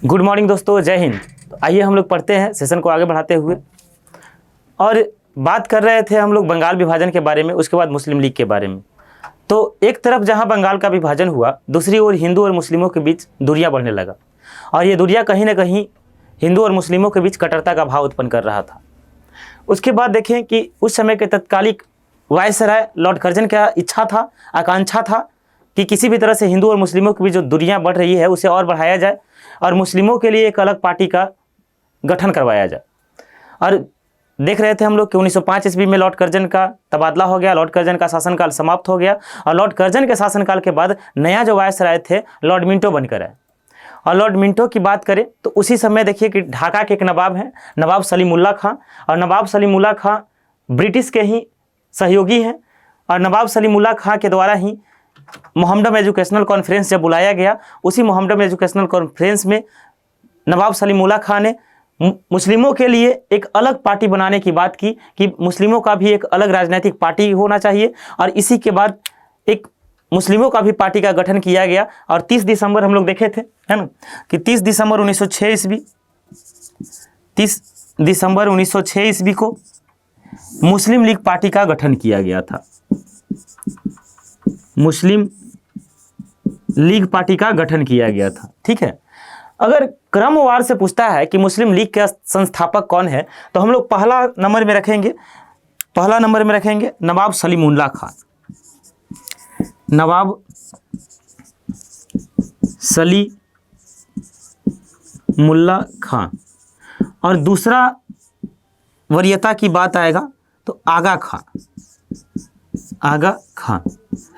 Good morning दोस्तों, जय हिंद। तो आइए हम लोग पढ़ते हैं सेशन को आगे बढ़ाते हुए। और बात कर रहे थे हम लोग बंगाल विभाजन के बारे में, उसके बाद मुस्लिम लीग के बारे में। तो एक तरफ जहां बंगाल का विभाजन हुआ, दूसरी ओर हिंदू और मुस्लिमों के बीच दूरियां बढ़ने लगा। और ये दूरियां कहीं ना कहीं हिंदू और मुस्लिमों के बीच कट्टरता का भाव उत्पन्न कर रहा था। उसके बाद देखें कि उस समय के तत्कालिक वायसराय लॉर्ड कर्जन का इच्छा था, आकांक्षा था कि किसी भी तरह से हिंदू और मुस्लिमों के बीच जो दूरियां बढ़ रही है उसे और बढ़ाया जाए और मुस्लिमों के लिए एक अलग पार्टी का गठन करवाया जाए। और देख रहे थे हम लोग कि 1905 ईस्वी में लॉर्ड कर्जन का तबादला हो गया, लॉर्ड कर्जन का शासनकाल समाप्त हो गया और लॉर्ड कर्जन के शासनकाल के बाद नया जो वायसराय थे लॉर्ड मिंटो बनकर आए। और लॉर्ड मिंटो की बात करें तो उसी समय देखिए कि ढाका के एक नवाब हैं, नवाब सलीमुल्लाह खां। और नवाब सलीमुल्लाह खां ब्रिटिश के ही सहयोगी हैं और नवाब सलीमुल्लाह खां के द्वारा ही मोहम्मडन एजुकेशनल कॉन्फ्रेंस जब बुलाया गया, उसी मोहम्मडन एजुकेशनल कॉन्फ्रेंस में नवाब सलीमुल्लाह खां ने मुस्लिमों के लिए एक अलग पार्टी बनाने की बात की कि मुस्लिमों का भी एक अलग राजनीतिक पार्टी होना चाहिए। और इसी के बाद एक मुस्लिमों का भी पार्टी का गठन किया गया। और 30 दिसंबर हम लोग देखे थे, है ना, कि 30 दिसंबर 1906 ईस्वी 30 दिसंबर 1906 ईस्वी को मुस्लिम लीग पार्टी का गठन किया गया था। मुस्लिम लीग पार्टी का गठन किया गया था। ठीक है, अगर क्रमवार से पूछता है कि मुस्लिम लीग के संस्थापक कौन है तो हम लोग पहला नंबर में रखेंगे नवाब सलीमुल्लाह खां। नवाब सलीमुल्लाह खां। और दूसरा वरीयता की बात आएगा तो आगा खां,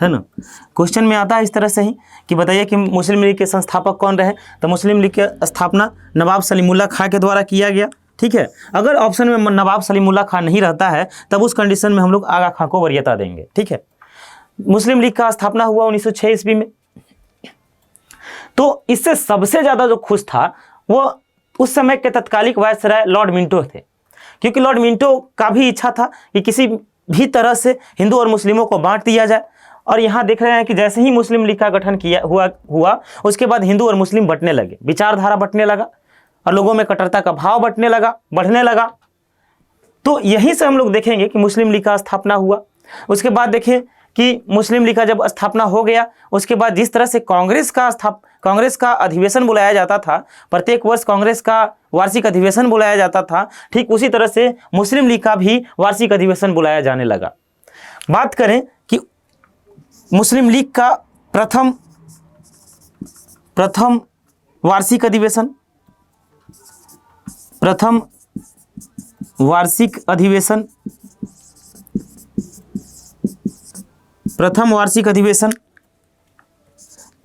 है ना। क्वेश्चन में आता है इस तरह से ही कि बताइए कि मुस्लिम लीग के संस्थापक कौन रहे, तो मुस्लिम लीग की स्थापना नवाब सलीमुल्लाह खां के द्वारा किया गया। ठीक है, अगर ऑप्शन में नवाब सलीमुल्लाह खां नहीं रहता है तब उस कंडीशन में हम लोग आगा खां को वरीयता देंगे। ठीक है, मुस्लिम लीग का स्थापना हुआ 1906 ईस्वी में। तो इससे सबसे ज़्यादा जो खुश था वो उस समय के तत्कालिक वायसराय लॉर्ड मिंटो थे, क्योंकि लॉर्ड मिंटो का भी इच्छा था कि किसी भी तरह से हिंदू और मुस्लिमों को बांट दिया जाए। और यहाँ देख रहे हैं कि जैसे ही मुस्लिम लीग का गठन हुआ उसके बाद हिंदू और मुस्लिम बंटने लगे, विचारधारा बंटने लगा और लोगों में कट्टरता का भाव बढ़ने लगा। तो यहीं से हम लोग देखेंगे कि मुस्लिम लीग का स्थापना हुआ। उसके बाद देखें कि मुस्लिम लीग का जब स्थापना हो गया उसके बाद जिस तरह से कांग्रेस का अधिवेशन बुलाया जाता था, प्रत्येक वर्ष कांग्रेस का वार्षिक अधिवेशन बुलाया जाता था, ठीक उसी तरह से मुस्लिम लीग का भी वार्षिक अधिवेशन बुलाया जाने लगा। बात करें कि मुस्लिम लीग का प्रथम वार्षिक अधिवेशन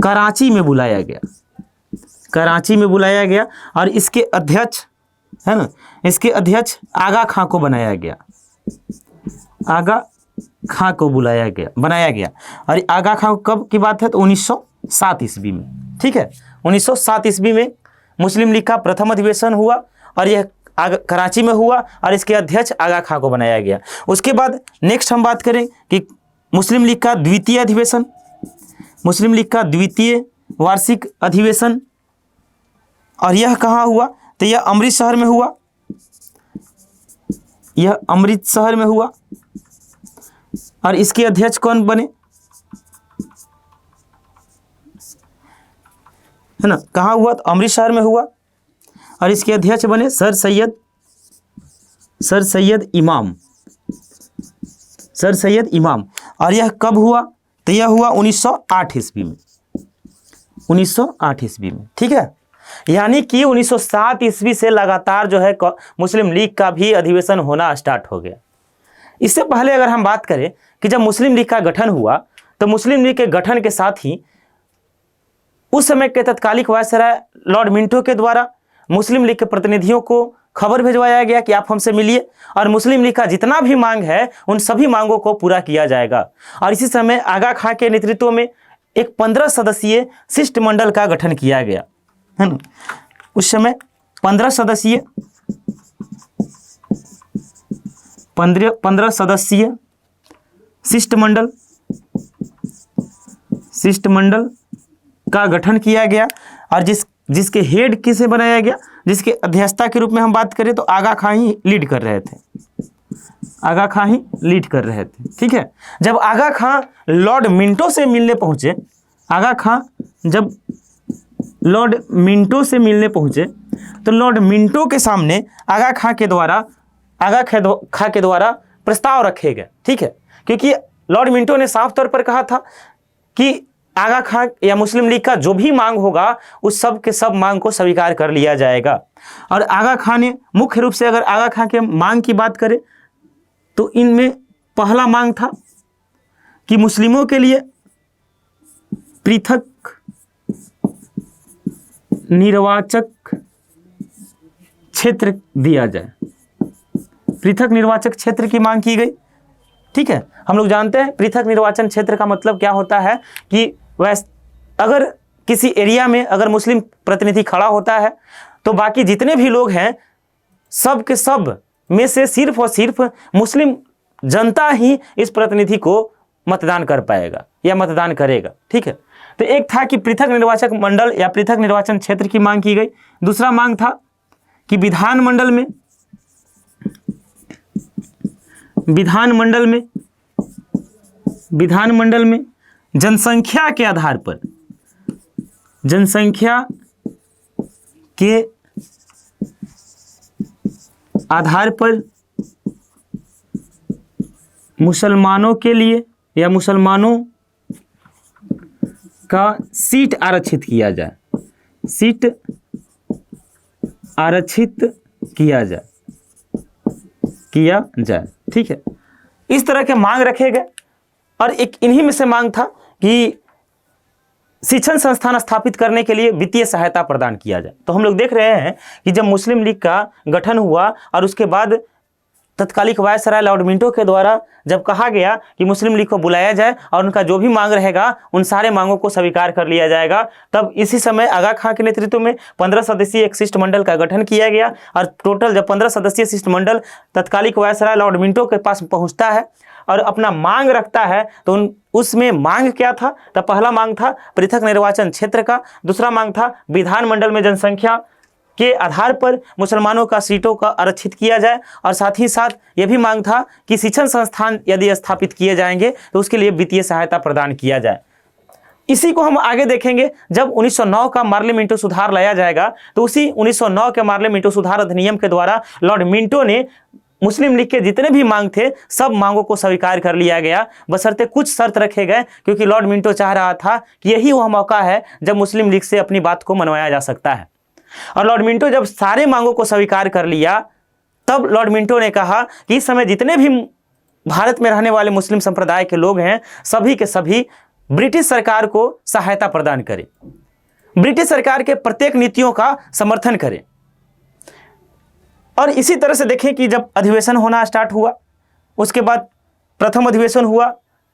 कराची में बुलाया गया और इसके अध्यक्ष, है ना, इसके अध्यक्ष आगा खां को बनाया गया। बनाया गया। और आगा खां कब की बात है तो 1907 ईस्वी में। ठीक है, 1907 ईस्वी में मुस्लिम लीग का प्रथम अधिवेशन हुआ और यह कराची में हुआ और इसके अध्यक्ष आगा खां को बनाया गया। उसके बाद नेक्स्ट हम बात करें कि मुस्लिम लीग का द्वितीय वार्षिक अधिवेशन, और यह कहाँ हुआ तो यह अमृतसर में हुआ। और इसके अध्यक्ष कौन बने, है ना, कहाँ हुआ तो अमृतसर में हुआ और इसके अध्यक्ष बने सर सैयद इमाम। और यह कब हुआ तो यह हुआ 1908 ईस्वी में। ठीक है, यानी कि 1907 ईस्वी से लगातार जो है मुस्लिम लीग का भी अधिवेशन होना स्टार्ट हो गया। इससे पहले अगर हम बात करें कि जब मुस्लिम लीग का गठन हुआ तो मुस्लिम लीग के गठन के साथ ही उस समय के तत्कालिक वायसराय लॉर्ड मिंटो के द्वारा मुस्लिम लीग के प्रतिनिधियों को खबर भिजवाया गया कि आप हमसे मिलिए और मुस्लिम लीग का जितना भी मांग है उन सभी मांगों को पूरा किया जाएगा। और इसी समय आगा खां के नेतृत्व में एक 15 सदस्यीय शिष्टमंडल का गठन किया गया, है ना। उस समय 15 सदस्यीय शिष्टमंडल का गठन किया गया और जिसके हेड किसे बनाया गया, जिसके अध्यक्षता के रूप में हम बात करें तो आगा खां ही लीड कर रहे थे, आगा खां ही लीड कर रहे थे। ठीक है, जब आगा खां लॉर्ड मिंटो से मिलने पहुंचे, आगा खां जब लॉर्ड मिंटो से मिलने पहुंचे तो लॉर्ड मिंटो के सामने आगा खां के द्वारा प्रस्ताव रखे गए। ठीक है, क्योंकि लॉर्ड मिंटो ने साफ तौर पर कहा था कि आगा खां या मुस्लिम लीग का जो भी मांग होगा उस सब के सब मांग को स्वीकार कर लिया जाएगा। और आगा खां ने मुख्य रूप से, अगर आगा खां के मांग की बात करें तो इनमें पहला मांग था कि मुस्लिमों के लिए पृथक निर्वाचक क्षेत्र दिया जाए, पृथक निर्वाचक क्षेत्र की मांग की गई। ठीक है, हम लोग जानते हैं पृथक निर्वाचन क्षेत्र का मतलब क्या होता है कि अगर किसी एरिया में अगर मुस्लिम प्रतिनिधि खड़ा होता है तो बाकी जितने भी लोग हैं सब के सब में से सिर्फ और सिर्फ मुस्लिम जनता ही इस प्रतिनिधि को मतदान कर पाएगा या मतदान करेगा। ठीक है, तो एक था कि पृथक निर्वाचक मंडल या पृथक निर्वाचन क्षेत्र की मांग की गई। दूसरा मांग था कि विधानमंडल में जनसंख्या के आधार पर मुसलमानों के लिए या मुसलमानों का सीट आरक्षित किया जाए, सीट आरक्षित किया जाए। ठीक है, इस तरह के मांग रखे गए और एक इन्हीं में से मांग था कि शिक्षण संस्थान स्थापित करने के लिए वित्तीय सहायता प्रदान किया जाए। तो हम लोग देख रहे हैं कि जब मुस्लिम लीग का गठन हुआ और उसके बाद तत्कालिक वायसराय लॉर्ड मिंटो के द्वारा जब कहा गया कि मुस्लिम लीग को बुलाया जाए और उनका जो भी मांग रहेगा उन सारे मांगों को स्वीकार कर लिया जाएगा, तब इसी समय आगा खां के नेतृत्व में 15 सदस्यीय एक शिष्टमंडल का गठन किया गया। और टोटल जब 15 सदस्यीय शिष्टमंडल तत्कालिक वायसराय लॉर्ड मिंटो के पास पहुंचता है और अपना मांग रखता है तो उसमें मांग क्या था, तो पहला मांग था पृथक निर्वाचन क्षेत्र का, दूसरा मांग था विधानमंडल में जनसंख्या के आधार पर मुसलमानों का सीटों का आरक्षित किया जाए, और साथ ही साथ यह भी मांग था कि शिक्षण संस्थान यदि स्थापित किए जाएंगे तो उसके लिए वित्तीय सहायता प्रदान किया जाए। इसी को हम आगे देखेंगे जब 1909 का मार्ले मिंटो सुधार लाया जाएगा, तो उसी 1909 के मार्ले मिंटो सुधार अधिनियम के द्वारा लॉर्ड मिंटो ने मुस्लिम लीग के जितने भी मांग थे सब मांगों को स्वीकार कर लिया गया, बशर्ते कुछ शर्त रखे गए, क्योंकि लॉर्ड मिंटो चाह रहा था कि यही वह मौका है जब मुस्लिम लीग से अपनी बात को मनवाया जा सकता है। और लॉर्ड मिंटो जब सारे मांगों को स्वीकार कर लिया, तब लॉर्ड मिंटो ने कहा कि इस समय जितने भी भारत में रहने वाले मुस्लिम संप्रदाय के लोग हैं सभी के सभी ब्रिटिश सरकार को सहायता प्रदान करें, ब्रिटिश सरकार के प्रत्येक नीतियों का समर्थन करें। और इसी तरह से देखें कि जब अधिवेशन होना स्टार्ट हुआ, उसके बाद प्रथम अधिवेशन हुआ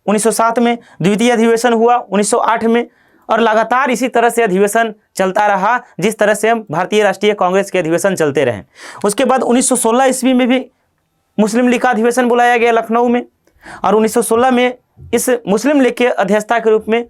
1907 में, द्वितीय अधिवेशन हुआ 1908 में, और लगातार इसी तरह से अधिवेशन चलता रहा जिस तरह से भारतीय राष्ट्रीय कांग्रेस के अधिवेशन चलते रहे। उसके बाद 1916 ईस्वी में भी मुस्लिम लीग का अधिवेशन बुलाया गया लखनऊ में, और 1916 में इस मुस्लिम लीग के अध्यक्षता के रूप में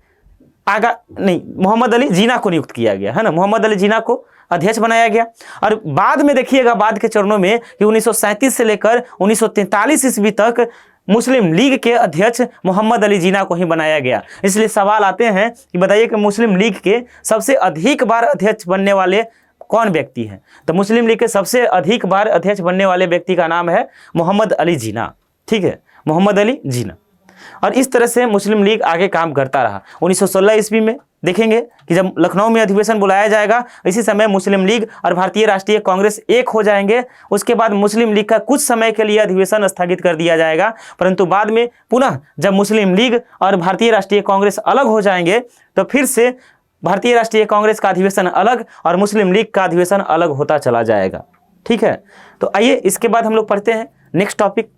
मोहम्मद अली जिन्ना को नियुक्त किया गया, है ना, मोहम्मद अली जिन्ना को अध्यक्ष बनाया गया। और बाद में देखिएगा बाद के चरणों में कि 1937 से लेकर 1943 ईस्वी तक मुस्लिम लीग के अध्यक्ष मोहम्मद अली जिन्ना को ही बनाया गया। इसलिए सवाल आते हैं कि बताइए कि मुस्लिम लीग के सबसे अधिक बार अध्यक्ष बनने वाले कौन व्यक्ति हैं, तो मुस्लिम लीग के सबसे अधिक बार अध्यक्ष बनने वाले व्यक्ति का नाम है मोहम्मद अली जिन्ना। ठीक है, मोहम्मद अली जिन्ना। और इस तरह से मुस्लिम लीग आगे काम करता रहा। 1916 ईस्वी में देखेंगे कि जब लखनऊ में अधिवेशन बुलाया जाएगा, इसी समय मुस्लिम लीग और भारतीय राष्ट्रीय कांग्रेस एक हो जाएंगे। उसके बाद मुस्लिम लीग का कुछ समय के लिए अधिवेशन स्थगित कर दिया जाएगा, परंतु बाद में पुनः जब मुस्लिम लीग और भारतीय राष्ट्रीय कांग्रेस अलग हो जाएंगे तो फिर से भारतीय राष्ट्रीय कांग्रेस का अधिवेशन अलग और मुस्लिम लीग का अधिवेशन अलग होता चला जाएगा। ठीक है, तो आइए इसके बाद हम लोग पढ़ते हैं नेक्स्ट टॉपिक।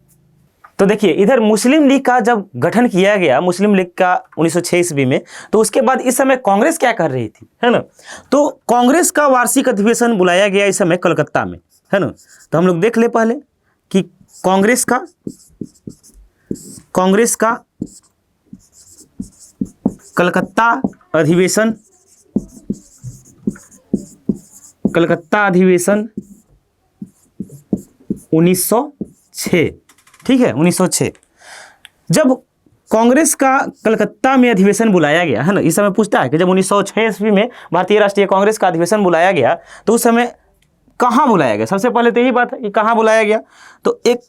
तो देखिए इधर मुस्लिम लीग का जब गठन किया गया मुस्लिम लीग का 1906 ईस्वी में, तो उसके बाद इस समय कांग्रेस क्या कर रही थी, है ना, तो कांग्रेस का वार्षिक अधिवेशन बुलाया गया इस समय कलकत्ता में, है ना। तो हम लोग देख ले पहले कि कांग्रेस का कलकत्ता अधिवेशन कलकत्ता अधिवेशन 1906, ठीक है 1906, जब कांग्रेस का कलकत्ता में अधिवेशन बुलाया गया है ना, इस समय पूछता है कि जब 1906 ईस्वी में भारतीय राष्ट्रीय कांग्रेस का अधिवेशन बुलाया गया तो उस समय कहाँ बुलाया गया। सबसे पहले तो यही बात है कि कहाँ बुलाया गया, तो एक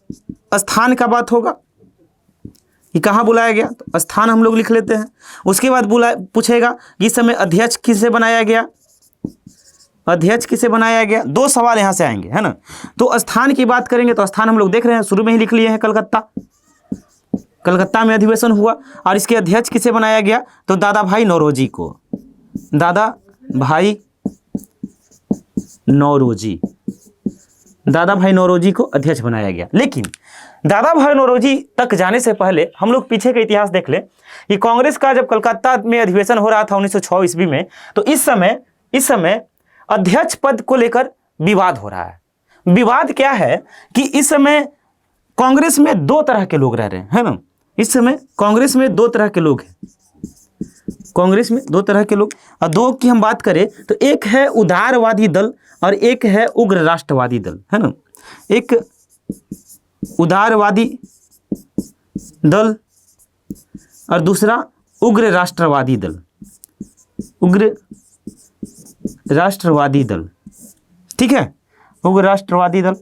स्थान का बात होगा कि कहाँ बुलाया गया, तो स्थान हम लोग लिख लेते हैं। उसके बाद पूछेगा कि इस समय अध्यक्ष किसे बनाया गया, अध्यक्ष किसे बनाया गया। दो सवाल यहाँ से आएंगे है ना। तो स्थान की बात करेंगे तो स्थान हम लोग देख रहे हैं, शुरू में ही लिख लिए हैं कलकत्ता, कलकत्ता में अधिवेशन हुआ और इसके अध्यक्ष किसे बनाया गया, तो दादा भाई नौरोजी को, दादा भाई नौरोजी, दादा भाई नौरोजी को अध्यक्ष बनाया गया। लेकिन दादा भाई नौरोजी तक जाने से पहले हम लोग पीछे का इतिहास देख ले कि कांग्रेस का जब कलकत्ता में अधिवेशन हो रहा था 1906 ईस्वी में, तो इस समय अध्यक्ष पद को लेकर विवाद हो रहा है। विवाद क्या है कि इस समय कांग्रेस में दो तरह के लोग रह रहे हैं, है ना। इस समय कांग्रेस में दो तरह के लोग हैं, कांग्रेस में दो तरह के लोग, और दो की हम बात करें तो एक है उदारवादी दल और एक है उग्र राष्ट्रवादी दल, है ना। एक उदारवादी दल और दूसरा उग्र राष्ट्रवादी दल, उग्र राष्ट्रवादी दल, ठीक है, उग्र राष्ट्रवादी दल।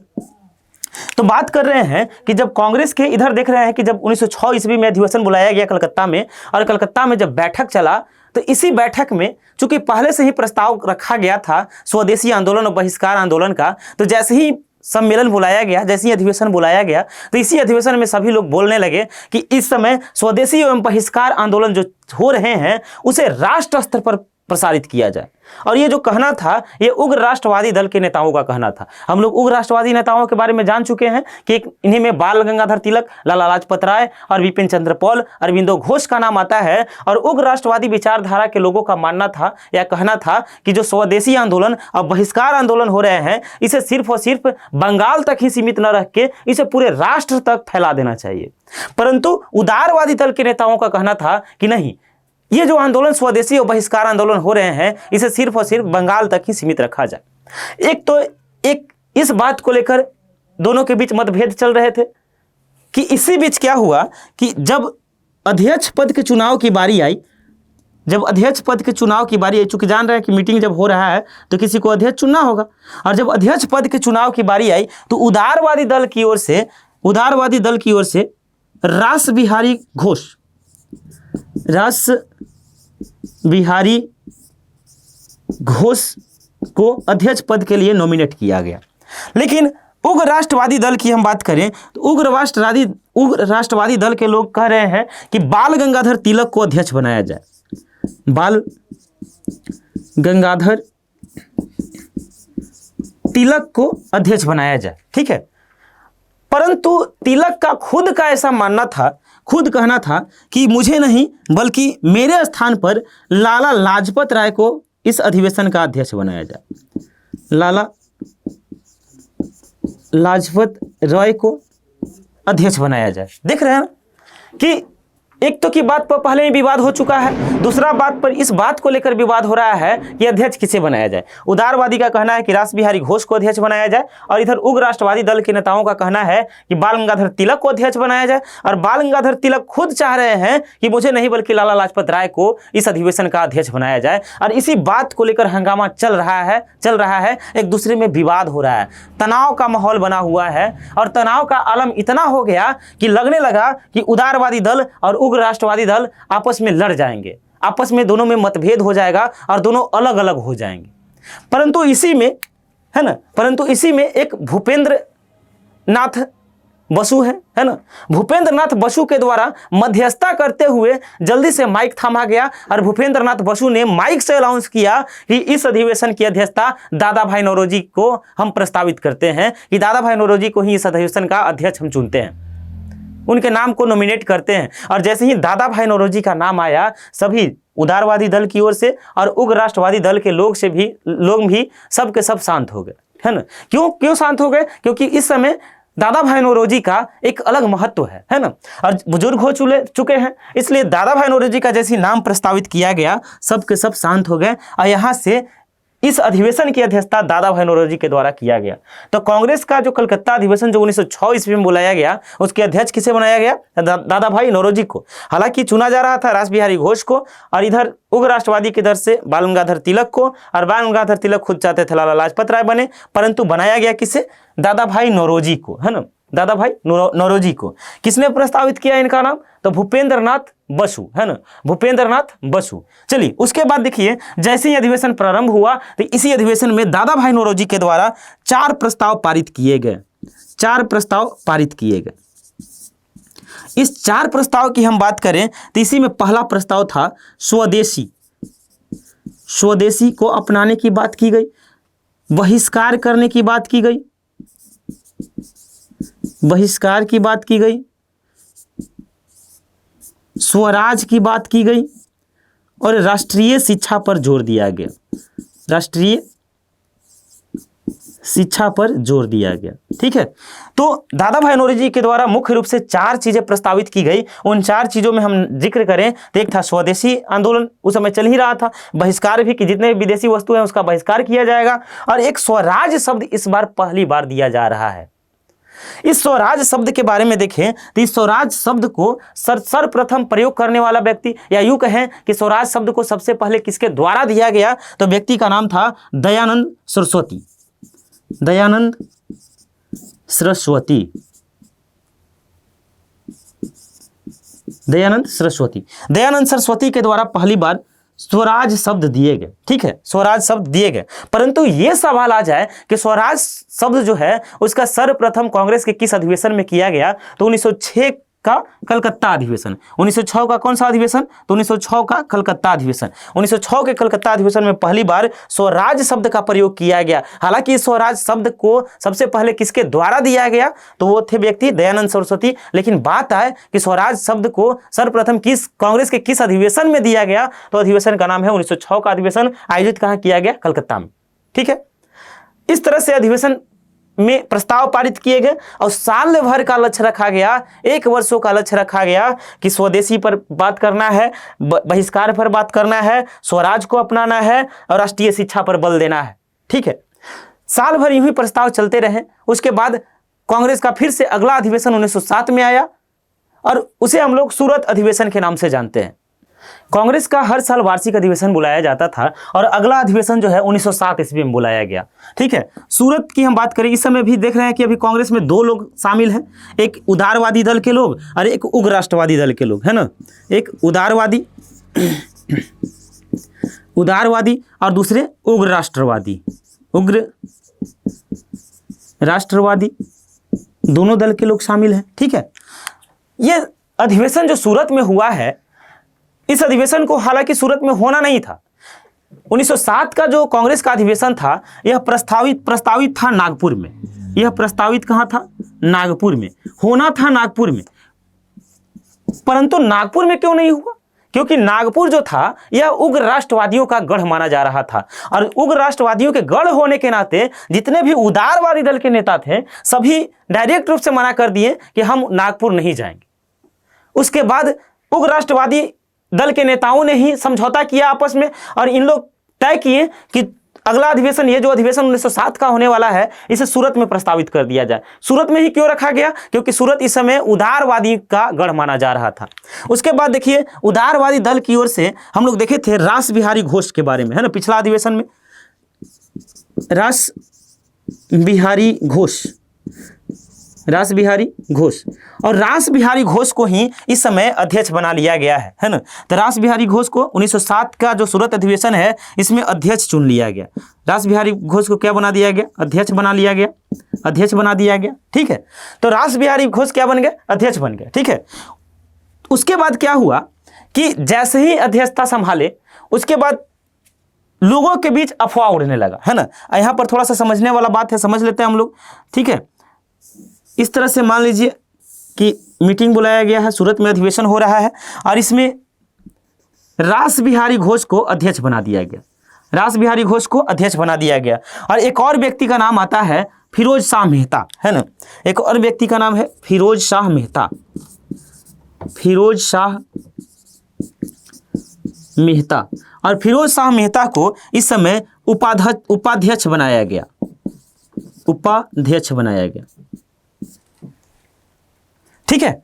तो बात कर रहे हैं कि जब कांग्रेस के इधर देख रहे हैं कि जब 1906 ईस्वी में अधिवेशन बुलाया गया कलकत्ता में, और कलकत्ता में जब बैठक चला तो इसी बैठक में चूंकि पहले से ही प्रस्ताव रखा गया था स्वदेशी आंदोलन और बहिष्कार आंदोलन का, तो जैसे ही सम्मेलन बुलाया गया, जैसे ही अधिवेशन बुलाया गया, तो इसी अधिवेशन में सभी लोग बोलने लगे कि इस समय स्वदेशी एवं बहिष्कार आंदोलन जो हो रहे हैं उसे राष्ट्र स्तर पर प्रसारित किया जाए। और ये जो कहना था ये उग्र राष्ट्रवादी दल के नेताओं का कहना था। हम लोग उग्र राष्ट्रवादी नेताओं के बारे में जान चुके हैं कि इन्हीं में बाल गंगाधर तिलक, लाला लाजपत राय और विपिन चंद्र पॉल, अरविंदो घोष का नाम आता है। और उग्र राष्ट्रवादी विचारधारा के लोगों का मानना था या कहना था कि जो स्वदेशी आंदोलन और बहिष्कार आंदोलन हो रहे हैं इसे सिर्फ और सिर्फ बंगाल तक ही सीमित न रख के इसे पूरे राष्ट्र तक फैला देना चाहिए। परंतु उदारवादी दल के नेताओं का कहना था कि नहीं, ये जो आंदोलन स्वदेशी और बहिष्कार आंदोलन हो रहे हैं इसे सिर्फ और सिर्फ बंगाल तक ही सीमित रखा जाए। एक इस बात को लेकर दोनों के बीच मतभेद चल रहे थे कि इसी बीच क्या हुआ कि जब अध्यक्ष पद के चुनाव की बारी आई, चूंकि जान रहे हैं कि मीटिंग जब हो रहा है तो किसी को अध्यक्ष चुनना होगा, और जब अध्यक्ष पद के चुनाव की बारी आई तो उदारवादी दल की ओर से रास बिहारी घोष को अध्यक्ष पद के लिए नॉमिनेट किया गया। लेकिन उग्र राष्ट्रवादी दल की हम बात करें तो उग्र राष्ट्रवादी दल के लोग कह रहे हैं कि बाल गंगाधर तिलक को अध्यक्ष बनाया जाए, बाल गंगाधर तिलक को अध्यक्ष बनाया जाए, ठीक है। परंतु तिलक का खुद का ऐसा मानना था, खुद कहना था कि मुझे नहीं बल्कि मेरे स्थान पर लाला लाजपत राय को इस अधिवेशन का अध्यक्ष बनाया जाए, लाला लाजपत राय को अध्यक्ष बनाया जाए। देख रहे हैं कि एक तो की बात पर पहले ही विवाद हो चुका है, दूसरा बात पर इस बात को लेकर विवाद हो रहा है कि अध्यक्ष किसे बनाया जाए। उदारवादी का कहना है कि रास बिहारी घोष को अध्यक्ष बनाया जाए, और इधर उग्र राष्ट्रवादी दल के नेताओं का कहना है कि बाल गंगाधर तिलक को अध्यक्ष बनाया जाए। और बाल गंगाधर तिलक खुद चाह रहे हैं कि मुझे नहीं बल्कि लाला लाजपत राय को इस अधिवेशन का अध्यक्ष बनाया जाए। और इसी बात को लेकर हंगामा चल रहा है, एक दूसरे में विवाद हो रहा है, तनाव का माहौल बना हुआ है। और तनाव का आलम इतना हो गया कि लगने लगा कि उदारवादी दल और उग्र राष्ट्रवादी दल आपस में लड़ जाएंगे, आपस में दोनों में मतभेद हो जाएगा और दोनों अलग अलग हो जाएंगे। परंतु इसी में एक भूपेंद्र नाथ बसु है ना, भूपेंद्र नाथ बसु के द्वारा मध्यस्थता करते हुए जल्दी से माइक थामा गया और भूपेंद्र नाथ बसु ने माइक से अनाउंस किया कि इस अधिवेशन की अध्यक्षता दादा भाई नौरोजी को हम प्रस्तावित करते हैं, कि दादा भाई नौरोजी को ही इस अधिवेशन का अध्यक्ष हम चुनते हैं, उनके नाम को नॉमिनेट करते हैं। और जैसे ही दादा भाई नौरोजी का नाम आया, सभी उदारवादी दल की ओर से और उग्र राष्ट्रवादी दल के लोग भी सब के सब शांत हो गए, है ना। क्यों शांत हो गए? क्योंकि इस समय दादा भाई नौरोजी का एक अलग महत्व है ना, और बुजुर्ग हो चुके हैं, इसलिए दादा भाई नौरोजी का जैसे नाम प्रस्तावित किया गया सब के सब शांत हो गए। और यहाँ से इस अधिवेशन की अध्यक्षता दादा भाई नौरोजी के द्वारा किया गया। तो कांग्रेस का जो कलकत्ता अधिवेशन जो 1906 ईस्वी में बुलाया गया, उसके अध्यक्ष किसे बनाया गया? दादा भाई नौरोजी को। हालांकि चुना जा रहा था रास बिहारी घोष को, और इधर उग्र राष्ट्रवादी की दर से बाल गंगाधर तिलक को, और बाल गंगाधर तिलक खुद चाहते थे लाला लाजपत राय बने, परंतु बनाया गया किसे? दादा भाई नौरोजी को, है ना, दादा भाई नौरोजी को। किसने प्रस्तावित किया इनका नाम? तो भूपेंद्र नाथ बसु, है ना, भूपेंद्र नाथ बसु। चलिए उसके बाद देखिए, जैसे ही अधिवेशन प्रारंभ हुआ तो इसी अधिवेशन में दादा भाई नौरोजी के द्वारा 4 प्रस्ताव पारित किए गए। 4 प्रस्ताव पारित किए गए। इस 4 प्रस्ताव की हम बात करें तो इसी में पहला प्रस्ताव था स्वदेशी। स्वदेशी को अपनाने की बात की गई, बहिष्कार करने की बात की गई, बहिष्कार की बात की गई, स्वराज की बात की गई, और राष्ट्रीय शिक्षा पर जोर दिया गया। राष्ट्रीय शिक्षा पर जोर दिया गया। ठीक है, तो दादा भाई नौरोजी के द्वारा मुख्य रूप से 4 चीजें प्रस्तावित की गई। उन 4 चीजों में हम जिक्र करें तो एक था स्वदेशी आंदोलन, उस समय चल ही रहा था, बहिष्कार भी कि जितने विदेशी वस्तु हैं उसका बहिष्कार किया जाएगा, और एक स्वराज शब्द इस बार पहली बार दिया जा रहा है। इस स्वराज शब्द के बारे में देखें तो इस स्वराज शब्द को सर्वप्रथम प्रयोग करने वाला व्यक्ति, या यूं कहें कि स्वराज शब्द को सबसे पहले किसके द्वारा दिया गया, तो व्यक्ति का नाम था दयानंद सरस्वती। दयानंद सरस्वती, दयानंद सरस्वती, दयानंद सरस्वती के द्वारा पहली बार स्वराज शब्द दिए गए। ठीक है, स्वराज शब्द दिए गए, परंतु यह सवाल आ जाए कि स्वराज शब्द जो है उसका सर्वप्रथम कांग्रेस के किस अधिवेशन में किया गया, तो 1906 का कलकत्ता अधिवेशन। 1906 का कौन सा अधिवेशन? तो 1906 का कलकत्ता अधिवेशन। 1906 के कलकत्ता अधिवेशन में पहली बार स्वराज शब्द का प्रयोग किया गया। हालांकि स्वराज शब्द को सबसे पहले किसके द्वारा दिया गया, तो वो थे व्यक्ति दयानंद सरस्वती। लेकिन बात आए कि स्वराज शब्द को सर्वप्रथम किस कांग्रेस के किस अधिवेशन में दिया गया, तो अधिवेशन का नाम है 1906 का अधिवेशन। आयोजित कहाँ किया गया? कलकत्ता में। ठीक है, इस तरह से अधिवेशन में प्रस्ताव पारित किए गए, और साल भर का लक्ष्य रखा गया, 1 वर्षों का लक्ष्य रखा गया कि स्वदेशी पर बात करना है, बहिष्कार पर बात करना है, स्वराज को अपनाना है, और राष्ट्रीय शिक्षा पर बल देना है। ठीक है, साल भर यूं ही प्रस्ताव चलते रहे। उसके बाद कांग्रेस का फिर से अगला अधिवेशन 1907 में आया, और उसे हम लोग सूरत अधिवेशन के नाम से जानते हैं। कांग्रेस का हर साल वार्षिक अधिवेशन बुलाया जाता था, और अगला अधिवेशन जो है 1907 ईस्वी में बुलाया गया। ठीक है, सूरत की हम बात करें, इस समय भी देख रहे हैं कि अभी कांग्रेस में 2 लोग शामिल हैं, एक उदारवादी दल के लोग और एक उग्र राष्ट्रवादी दल के लोग, है ना। एक उदारवादी उदारवादी और दूसरे उग्र राष्ट्रवादी, उग्र राष्ट्रवादी, दोनों दल के लोग शामिल हैं। ठीक है, यह अधिवेशन जो सूरत में हुआ है, इस अधिवेशन को हालांकि सूरत में होना नहीं था। 1907 का जो कांग्रेस का अधिवेशन था, यह प्रस्तावित था नागपुर में। यह प्रस्तावित कहां था? नागपुर में होना था, नागपुर में। परंतु नागपुर में क्यों नहीं हुआ? क्योंकि नागपुर जो था यह उग्र राष्ट्रवादियों का गढ़ माना जा रहा था, और उग्र राष्ट्रवादियों के गढ़ होने के नाते जितने भी उदारवादी दल के नेता थे, सभी डायरेक्ट रूप से मना कर दिए कि हम नागपुर नहीं जाएंगे। उसके बाद उग्र राष्ट्रवादी दल के नेताओं ने ही समझौता किया आपस में, और इन लोग तय किए कि अगला अधिवेशन, ये जो अधिवेशन 1907 का होने वाला है, इसे सूरत में प्रस्तावित कर दिया जाए। सूरत में ही क्यों रखा गया? क्योंकि सूरत इस समय उदारवादी का गढ़ माना जा रहा था। उसके बाद देखिए, उदारवादी दल की ओर से हम लोग देखे थे रास बिहारी घोष के बारे में, है ना, पिछला अधिवेशन में रास बिहारी घोष, रास बिहारी घोष, और रास बिहारी घोष को ही इस समय अध्यक्ष बना लिया गया है ना। तो रास बिहारी घोष को 1907 का जो सूरत अधिवेशन है, इसमें अध्यक्ष चुन लिया गया। रास बिहारी घोष को क्या बना दिया गया? अध्यक्ष बना लिया गया, अध्यक्ष बना दिया गया। ठीक है, तो रास बिहारी घोष क्या बन गए? अध्यक्ष बन गए। ठीक है, उसके बाद क्या हुआ कि जैसे ही अध्यक्षता संभाले, उसके बाद लोगों के बीच अफवाह उड़ने लगा, है ना। यहाँ पर थोड़ा सा समझने वाला बात है, समझ लेते हैं हम लोग। ठीक है, इस तरह से मान लीजिए कि मीटिंग बुलाया गया है, सूरत में अधिवेशन हो रहा है, और इसमें रास बिहारी घोष को अध्यक्ष बना दिया गया। रास बिहारी घोष को अध्यक्ष बना दिया गया, और एक और व्यक्ति का नाम आता है फिरोज शाह मेहता, है ना। एक और व्यक्ति का नाम है फिरोज शाह मेहता, फिरोज शाह मेहता। और फिरोज शाह मेहता को इस समय उपाध्यक्ष बनाया गया, उपाध्यक्ष बनाया गया। ठीक है,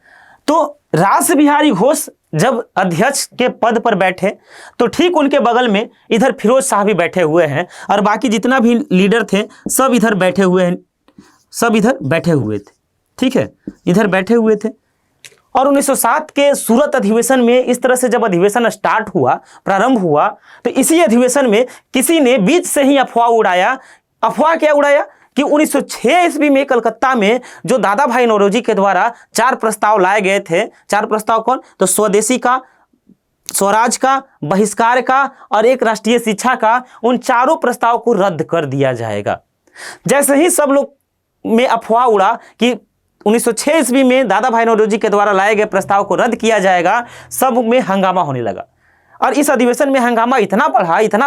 तो रास बिहारी घोष जब अध्यक्ष के पद पर बैठे तो ठीक उनके बगल में इधर फिरोज शाह भी बैठे हुए हैं और बाकी जितना भी लीडर थे सब इधर बैठे हुए हैं, सब इधर बैठे हुए थे। ठीक है, इधर बैठे हुए थे। और 1907 के सूरत अधिवेशन में इस तरह से जब अधिवेशन स्टार्ट हुआ, प्रारंभ हुआ, तो इसी अधिवेशन में किसी ने बीच से ही अफवाह उड़ाया। अफवाह क्या उड़ाया कि 1906 ईस्वी में कलकत्ता में जो दादा भाई नौरोजी के द्वारा 4 प्रस्ताव लाए गए थे, 4 प्रस्ताव कौन, तो स्वदेशी का, स्वराज का, बहिष्कार का और एक राष्ट्रीय शिक्षा का, उन चारों प्रस्ताव को रद्द कर दिया जाएगा। जैसे ही सब लोग में अफवाह उड़ा कि 1906 ईस्वी में दादा भाई नौरोजी के द्वारा लाए गए प्रस्ताव को रद्द किया जाएगा, सब में हंगामा होने लगा। और इस अधिवेशन में हंगामा इतना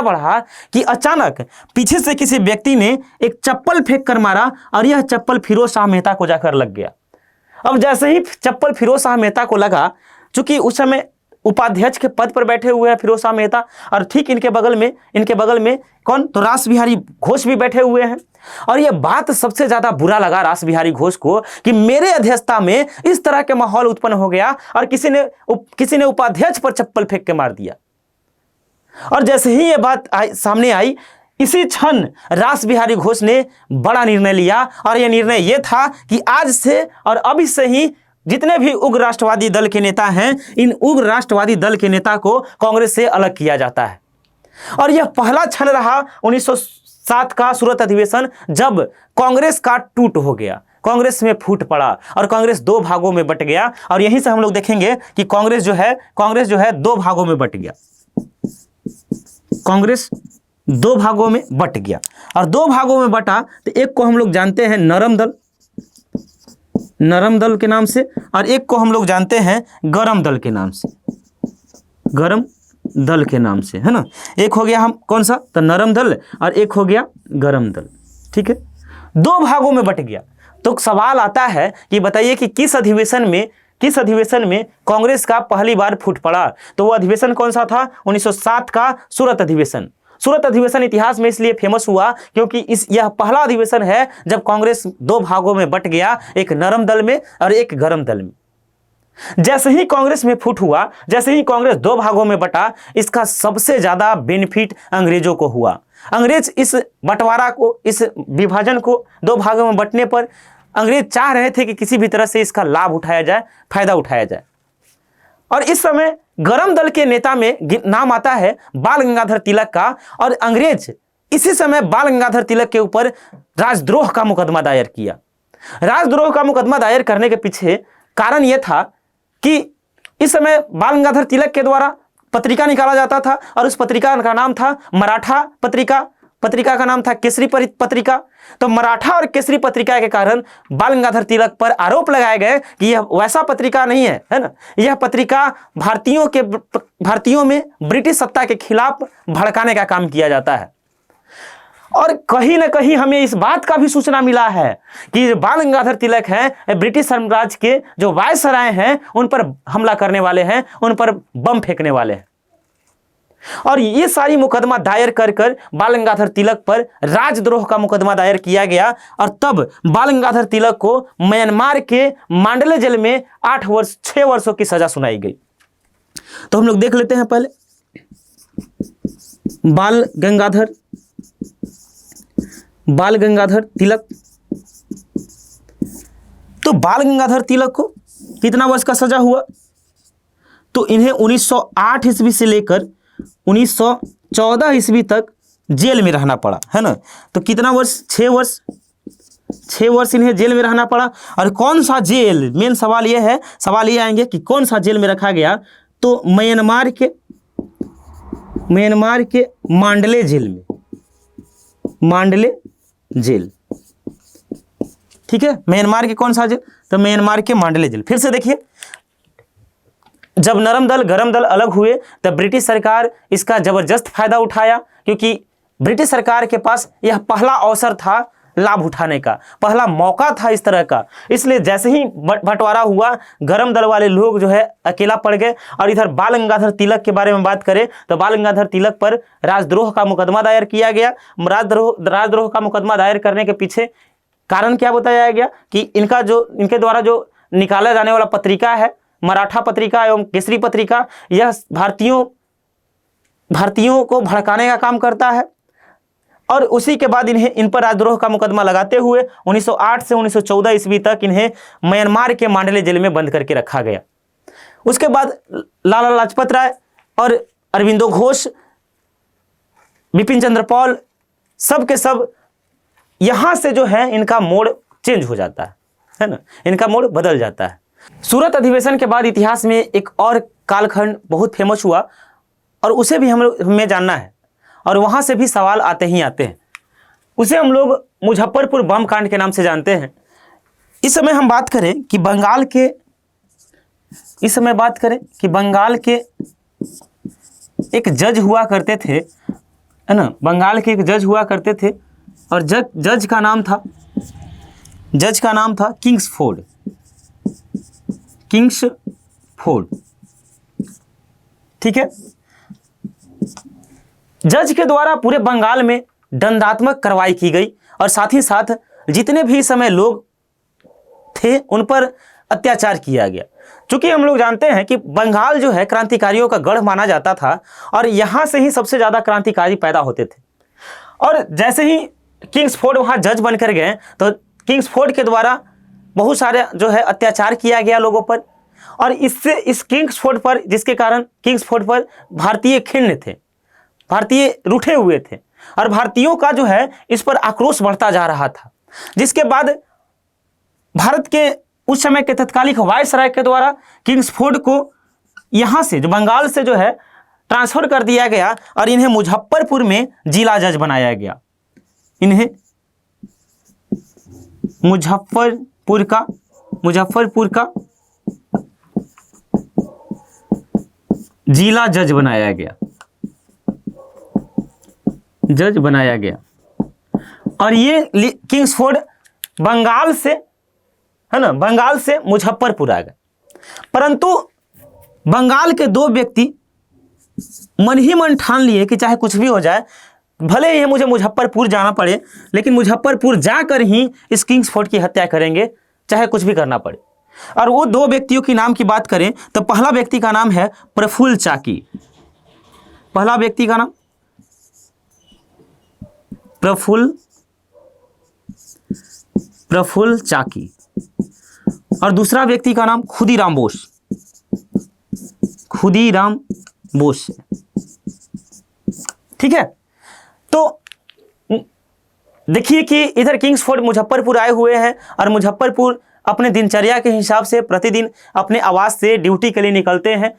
बढ़ा कि अचानक पीछे से किसी व्यक्ति ने एक चप्पल फेंक कर मारा और यह चप्पल फिरोज शाह मेहता को जाकर लग गया। अब जैसे ही चप्पल फिरोज शाह मेहता को लगा, चूंकि उस समय उपाध्यक्ष के पद पर बैठे हुए हैं फिरोज शाह मेहता और ठीक इनके बगल में कौन, तो रास बिहारी घोष भी बैठे हुए हैं। और यह बात सबसे ज्यादा बुरा लगा रास बिहारी घोष को कि मेरे अध्यक्षता में इस तरह के माहौल उत्पन्न हो गया और किसी ने उपाध्यक्ष पर चप्पल फेंक के मार दिया। और जैसे ही यह बात सामने आई, इसी क्षण रास बिहारी घोष ने बड़ा निर्णय लिया और यह निर्णय यह था कि आज से और अभी से ही जितने भी उग्र राष्ट्रवादी दल के नेता हैं, इन उग्र राष्ट्रवादी दल के नेता को कांग्रेस से अलग किया जाता है। और यह पहला क्षण रहा 1907 का सूरत अधिवेशन, जब कांग्रेस का टूट हो गया, कांग्रेस में फूट पड़ा और कांग्रेस 2 भागों में बट गया। और यहीं से हम लोग देखेंगे कि कांग्रेस जो है 2 भागों में बट गया। कांग्रेस 2 भागों में बट गया और 2 भागों में बटा तो एक को हम लोग जानते हैं नरम दल के नाम से और एक को हम लोग जानते हैं गरम दल के नाम से, गरम दल के नाम से, है ना। एक हो गया हम कौन सा, तो नरम दल, और एक हो गया गरम दल। ठीक है, 2 भागों में बट गया। तो सवाल आता है कि बताइए कि किस अधिवेशन में कांग्रेस का पहली बार फूट पड़ा। तो वो अधिवेशन कौन सा था, 1907 का सूरत अधिवेशन। सूरत अधिवेशन इतिहास में इसलिए फेमस हुआ क्योंकि यह पहला अधिवेशन है जब कांग्रेस 2 भागों में बट गया, एक नरम दल में और एक गरम दल में। जैसे ही कांग्रेस में फूट हुआ, जैसे ही कांग्रेस 2 भागों में बटा, इसका सबसे ज्यादा बेनिफिट अंग्रेजों को हुआ। अंग्रेज इस बंटवारा को, इस विभाजन को 2 भागों में बंटने पर अंग्रेज चाह रहे थे कि किसी भी तरह से इसका लाभ उठाया जाए, फायदा उठाया जाए। और इस समय गरम दल के नेता में नाम आता है बाल गंगाधर तिलक का, और अंग्रेज इसी समय बाल गंगाधर तिलक के ऊपर राजद्रोह का मुकदमा दायर किया। राजद्रोह का मुकदमा दायर करने के पीछे कारण यह था कि इस समय बाल गंगाधर तिलक के द्वारा पत्रिका निकाला जाता था और उस पत्रिका का नाम था मराठा पत्रिका, पत्रिका का नाम था केसरी पत्रिका। तो मराठा और केसरी पत्रिका के कारण बाल गंगाधर तिलक पर आरोप लगाए गए कि यह वैसा पत्रिका नहीं है ना, यह पत्रिका भारतीयों में ब्रिटिश सत्ता के खिलाफ भड़काने का काम किया जाता है। और कहीं ना कहीं हमें इस बात का भी सूचना मिला है कि बाल गंगाधर तिलक हैं, ब्रिटिश साम्राज्य के जो वायसराय हैं उन पर हमला करने वाले हैं, उन पर बम फेंकने वाले हैं। और ये सारी मुकदमा दायर कर बाल गंगाधर तिलक पर राजद्रोह का मुकदमा दायर किया गया। और तब बाल गंगाधर तिलक को म्यांमार के मांडले जेल में 6 वर्षों की सजा सुनाई गई। तो हम लोग देख लेते हैं पहले बाल गंगाधर तिलक। तो बाल गंगाधर तिलक को कितना वर्ष का सजा हुआ, तो इन्हें 1908 ईस्वी से लेकर 1914 ईस्वी तक जेल में रहना पड़ा, है ना। तो कितना वर्ष, 6 वर्ष इन्हें जेल में रहना पड़ा। और कौन सा जेल, मेन सवाल यह है, सवाल ये आएंगे कि कौन सा जेल में रखा गया, तो म्यांमार के मांडले जेल में, मांडले जेल। ठीक है, म्यांमार के कौन सा जेल, तो म्यांमार के मांडले जेल। फिर से देखिए, जब नरम दल गरम दल अलग हुए तब ब्रिटिश सरकार इसका जबरदस्त फायदा उठाया, क्योंकि ब्रिटिश सरकार के पास यह पहला अवसर था लाभ उठाने का, पहला मौका था इस तरह का। इसलिए जैसे ही बंटवारा हुआ, गरम दल वाले लोग जो है अकेला पड़ गए। और इधर बाल गंगाधर तिलक के बारे में बात करें तो बाल गंगाधर तिलक पर राजद्रोह का मुकदमा दायर किया गया। राजद्रोह का मुकदमा दायर करने के पीछे कारण क्या बताया गया कि इनके द्वारा जो निकाला जाने वाला पत्रिका है, मराठा पत्रिका एवं केसरी पत्रिका, यह भारतीयों को भड़काने का काम करता है। और उसी के बाद इन पर राजद्रोह का मुकदमा लगाते हुए 1908 से 1914 ईस्वी तक इन्हें म्यांमार के मांडले जेल में बंद करके रखा गया। उसके बाद लाला लाजपत राय और अरविंदो घोष, बिपिन चंद्र पॉल, सब के सब यहां से जो है इनका मोड़ चेंज हो जाता है ना, इनका मोड़ बदल जाता है। सूरत अधिवेशन के बाद इतिहास में एक और कालखंड बहुत फेमस हुआ और उसे भी हमें जानना है, और वहां से भी सवाल आते ही आते हैं। उसे हम लोग मुजफ्फरपुर बम कांड के नाम से जानते हैं। इस समय हम बात करें कि बंगाल के एक जज हुआ करते थे, है ना, बंगाल के एक जज हुआ करते थे और जज का नाम था किंग्सफोर्ड। ठीक है। जज के द्वारा पूरे बंगाल में दंडात्मक कार्रवाई की गई और साथ ही साथ जितने भी इस समय लोग थे उन पर अत्याचार किया गया। क्योंकि हम लोग जानते हैं कि बंगाल जो है क्रांतिकारियों का गढ़ माना जाता था और यहाँ से ही सबसे ज़्यादा क्रांतिकारी पैदा होते थे। और जैसे ही किंग्सफोर्ड वहाँ जज बनकर गए तो किंग्सफोर्ड के द्वारा बहुत सारे जो है अत्याचार किया गया लोगों पर, और इस किंग्सफोर्ड पर, जिसके कारण किंग्सफोर्ड पर भारतीय खिन्न थे, भारतीय रूठे हुए थे और भारतीयों का जो है इस पर आक्रोश बढ़ता जा रहा था। जिसके बाद भारत के उस समय के तत्कालिक वायसराय के द्वारा किंग्सफोर्ड को यहाँ से, जो बंगाल से जो है, ट्रांसफर कर दिया गया और इन्हें मुजफ्फरपुर में जिला जज बनाया गया। इन्हें मुजफ्फरपुर का जिला जज बनाया गया। और ये किंग्सफोर्ड बंगाल से, है ना, बंगाल से मुजफ्फरपुर आ गए। परंतु बंगाल के दो व्यक्ति मन ही मन ठान लिए कि चाहे कुछ भी हो जाए, भले ही मुझे मुजफ्फरपुर जाना पड़े, लेकिन मुजफ्फरपुर जाकर ही इस किंग्सफोर्ड की हत्या करेंगे, चाहे कुछ भी करना पड़े। और वो दो व्यक्तियों के नाम की बात करें तो पहला व्यक्ति का नाम है प्रफुल्ल चाकी। पहला व्यक्ति का नाम प्रफुल्ल चाकी और दूसरा व्यक्ति का नाम खुदीराम बोस। ठीक है। तो देखिए कि इधर किंग्सफोर्ड मुजफ्फरपुर आए हुए हैं और मुजफ्फरपुर अपने दिनचर्या के हिसाब से प्रतिदिन अपने आवास से ड्यूटी के लिए निकलते हैं।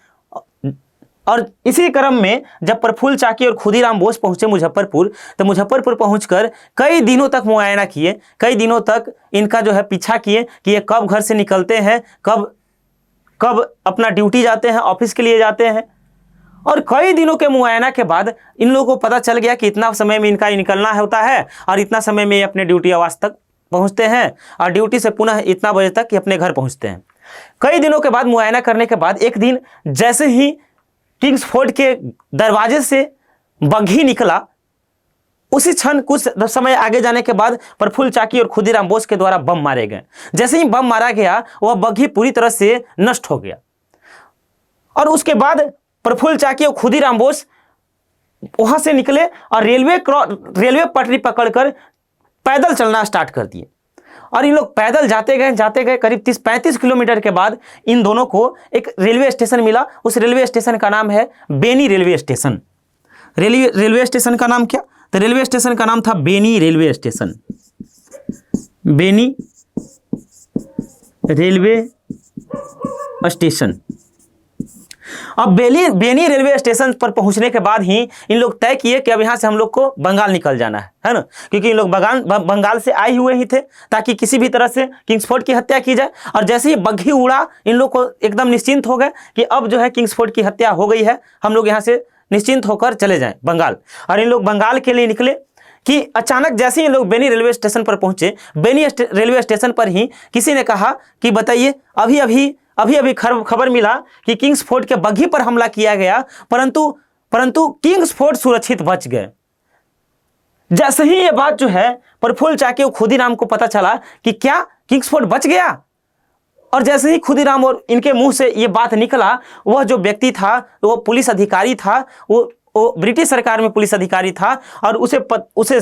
और इसी क्रम में जब प्रफुल्ल चाकी और खुदीराम बोस पहुंचे मुजफ्फरपुर, तो मुजफ्फरपुर पहुंचकर कई दिनों तक मुआयना किए, कई दिनों तक इनका जो है पीछा किए कि ये कब घर से निकलते हैं, कब अपना ड्यूटी जाते हैं, ऑफिस के लिए जाते हैं। और कई दिनों के मुआयना के बाद इन लोगों को पता चल गया कि इतना समय में इनका निकलना होता है और इतना समय में ये अपने ड्यूटी आवास तक पहुंचते हैं और ड्यूटी से पुनः इतना बजे तक ये अपने घर पहुंचते हैं। कई दिनों के बाद मुआयना करने के बाद एक दिन जैसे ही किंग्सफोर्ड के दरवाजे से बग्घी निकला, उसी क्षण कुछ समय आगे जाने के बाद प्रफुल्ल चाकी और खुदीराम बोस के द्वारा बम मारे गए। जैसे ही बम मारा गया वह बग्घी पूरी तरह से नष्ट हो गया और उसके बाद प्रफुल्ल चाकी और खुदीराम बोस वहां से निकले और रेलवे पटरी पकड़कर पैदल चलना स्टार्ट कर दिए। और इन लोग पैदल जाते गए करीब 30-35 किलोमीटर के बाद इन दोनों को एक रेलवे स्टेशन मिला। उस रेलवे स्टेशन का नाम है Beni railway station. Railway station का नाम क्या? तो रेलवे स्टेशन का नाम था Beni railway station. Beni railway station. अब बेनी रेलवे स्टेशन पर पहुंचने के बाद ही इन लोग तय किए कि अब यहाँ से हम लोग को बंगाल निकल जाना है ना, क्योंकि इन लोग बंगाल से आए हुए ही थे ताकि किसी भी तरह से किंग्सफोर्ड की हत्या की जाए। और जैसे ही बग्घी उड़ा, इन लोग को एकदम निश्चिंत हो गए कि अब जो है किंग्सफोर्ड की हत्या हो गई है, हम लोग यहाँ से निश्चिंत होकर चले जाएं बंगाल। और इन लोग बंगाल के लिए निकले। कि अचानक जैसे ही लोग बेनी रेलवे स्टेशन पर पहुंचे, बेनी रेलवे स्टेशन पर ही किसी ने कहा कि बताइए, अभी अभी खबर मिला कि किंग्सफोर्ड के बग्घी पर हमला किया गया, परंतु किंग्सफोर्ड सुरक्षित बच गए। जैसे ही ये बात जो है प्रफुल्ल चाकी और खुदीराम को पता चला कि क्या किंग्सफोर्ड बच गया, और जैसे ही खुदीराम और इनके मुंह से ये बात निकला, वह जो व्यक्ति था वो पुलिस अधिकारी था, वो ब्रिटिश सरकार में पुलिस अधिकारी था, और उसे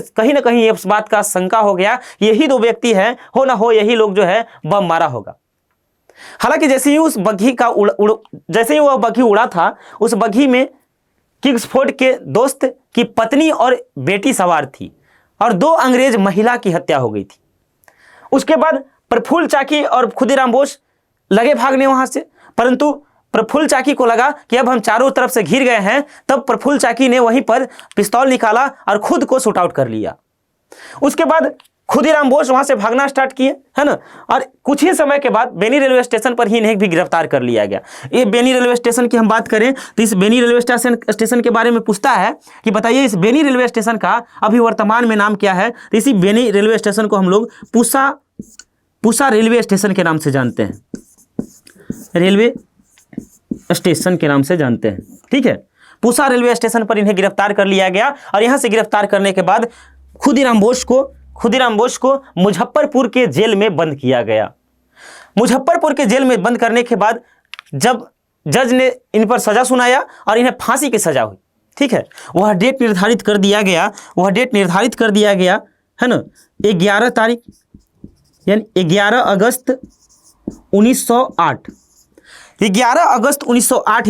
कहीं ना कहीं इस बात का शंका हो गया, यही दो व्यक्ति हैं, हो ना हो यही लोग जो है बम मारा होगा। हालांकि जैसे ही उस बग्घी का जैसे ही वह बग्घी उड़ा था, उस बग्घी में किंग्सफोर्ड के दोस्त की पत्नी और बेटी सवार थी, और 2 अंग्रेज महिला की हत्या हो गई थी। उसके बाद प्रफुल्ल चाकी और खुदीराम बोस लगे भागने वहां से, परंतु प्रफुल्ल चाकी को लगा कि अब हम चारों तरफ से घिर गए हैं। तब प्रफुल्ल चाकी ने वहीं पर पिस्तौल निकाला और खुद को शूट आउट कर लिया। उसके बाद खुदीराम बोस वहां से भागना स्टार्ट किए, है ना, और कुछ ही समय के बाद बेनी रेलवे स्टेशन पर ही इन्हें भी गिरफ्तार कर लिया गया। ये बेनी रेलवे स्टेशन की हम बात करें तो इस बेनी रेलवे स्टेशन के बारे में पूछता है कि बताइए इस बेनी रेलवे स्टेशन का अभी वर्तमान में नाम क्या है। तो इसी बेनी रेलवे स्टेशन को हम लोग पूसा रेलवे स्टेशन के नाम से जानते हैं, रेलवे स्टेशन के नाम से जानते हैं, ठीक है। पूसा रेलवे स्टेशन पर इन्हें गिरफ्तार कर लिया गया, और यहां से गिरफ्तार करने के बाद खुदीराम बोस को मुजफ्फरपुर के जेल में बंद किया गया। मुजफ्फरपुर के जेल में बंद करने के बाद जब जज ने इन पर सजा सुनाया और इन्हें फांसी की सजा हुई, ठीक है, वह डेट निर्धारित कर दिया गया, है ना, 11 तारीख यानी 11 अगस्त 1908 11 अगस्त 1908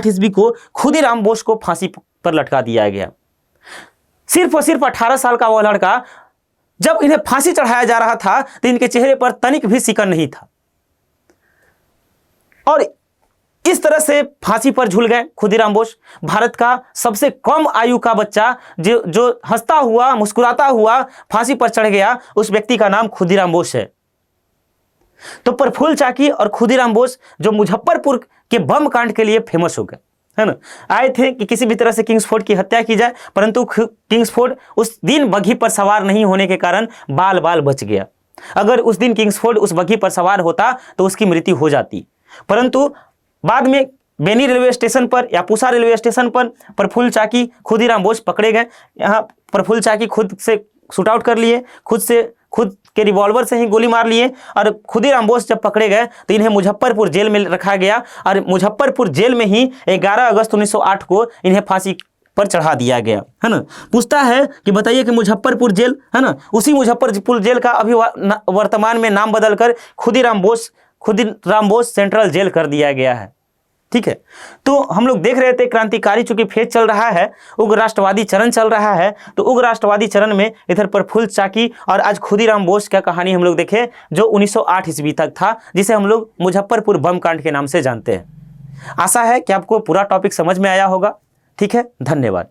ईस्वी को खुदीराम बोस को फांसी पर लटका दिया गया। सिर्फ और सिर्फ 18 साल का वह लड़का, जब इन्हें फांसी चढ़ाया जा रहा था तो इनके चेहरे पर तनिक भी शिकन नहीं था, और इस तरह से फांसी पर झूल गए खुदीराम बोस। भारत का सबसे कम आयु का बच्चा जो हंसता हुआ मुस्कुराता हुआ फांसी पर चढ़ गया, उस व्यक्ति का नाम खुदीराम बोस है। तो प्रफुल्ल चाकी और खुदीराम बोस जो मुजफ्फरपुर के बम कांड के लिए फेमस हो गए, है ना, आए थे कि किसी भी तरह से किंग्सफोर्ड की हत्या की जाए, परंतु किंग्सफोर्ड उस दिन बग्घी पर सवार नहीं होने के कारण बाल बच गया। अगर उस दिन किंग्सफोर्ड उस बग्घी पर सवार होता तो उसकी मृत्यु हो जाती। परंतु बाद में बेनी रेलवे स्टेशन पर या पूसा रेलवे स्टेशन पर प्रफुल्ल चाकी खुदीराम बोस पकड़े गए। यहाँ प्रफुल्ल चाकी खुद से शूट आउट कर लिए, खुद के रिवॉल्वर से ही गोली मार लिए, और खुदीराम बोस जब पकड़े गए तो इन्हें मुजफ्फरपुर जेल में रखा गया, और मुजफ्फरपुर जेल में ही 11 अगस्त 1908 को इन्हें फांसी पर चढ़ा दिया गया, है ना। पूछता है कि बताइए कि मुजफ्फरपुर जेल, है ना, उसी मुजफ्फरपुर जेल का अभी वर्तमान में नाम बदलकर खुदीराम बोस सेंट्रल जेल कर दिया गया है, ठीक है। तो हम लोग देख रहे थे क्रांतिकारी चूंकि फेज चल रहा है, उग्र राष्ट्रवादी चरण चल रहा है, तो उग्र राष्ट्रवादी चरण में इधर प्रफुल्ल चाकी और आज खुदीराम बोस का कहानी हम लोग देखे जो 1908 ईस्वी तक था, जिसे हम लोग मुजफ्फरपुर बम कांड के नाम से जानते हैं। आशा है कि आपको पूरा टॉपिक समझ में आया होगा, ठीक है। धन्यवाद।